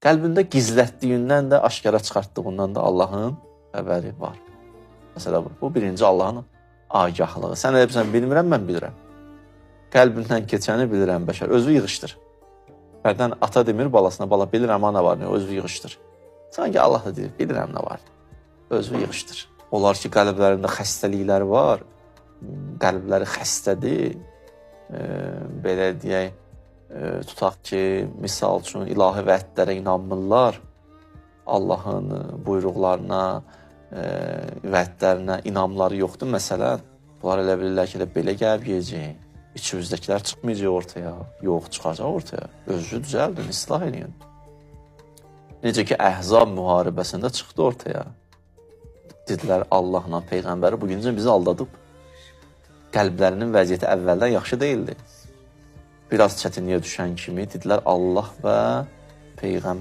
qəlbində gizlətdiyindən də, aşkara çıxartdığından da Allahın xəbəri var. Məsələ bu birinci Allahın agahlığı. Sən elə bilirsən, bilmirəm, mən bilirəm. Qəlbindən keçəni bilirəm bəşər, özü yığışdır. Hərdən ata demir balasına, bala bilirəm ana var, özü yığışdır. Sanki Allah da deyir, bilirəm nə var, özü yığışdır. Onlar ki, qəlblərində xəstəliklər var, qəlbləri xəstədir, belə deyək, tutaq ki, misal üçün ilahi vədlərə inanmırlar, Allahın buyruqlarına, vədlərinə inamları yoxdur məsələn. Bunlar elə bilirlər ki, belə gəlib yiyəcək, içimizdəkilər çıxmayacaq ortaya, yox, çıxacaq ortaya, özü düzəldin, islah edin. Necə ki, Əhzab müharibəsində çıxdı ortaya. Dedilər, Allahla Peyğəmbəri bugüncə bizi aldadıb. Qəlblərinin vəziyyəti əvvəldən yaxşı deyildi. Biraz çətinliyə düşən kimi dedilər, Allah və Peyğəmbər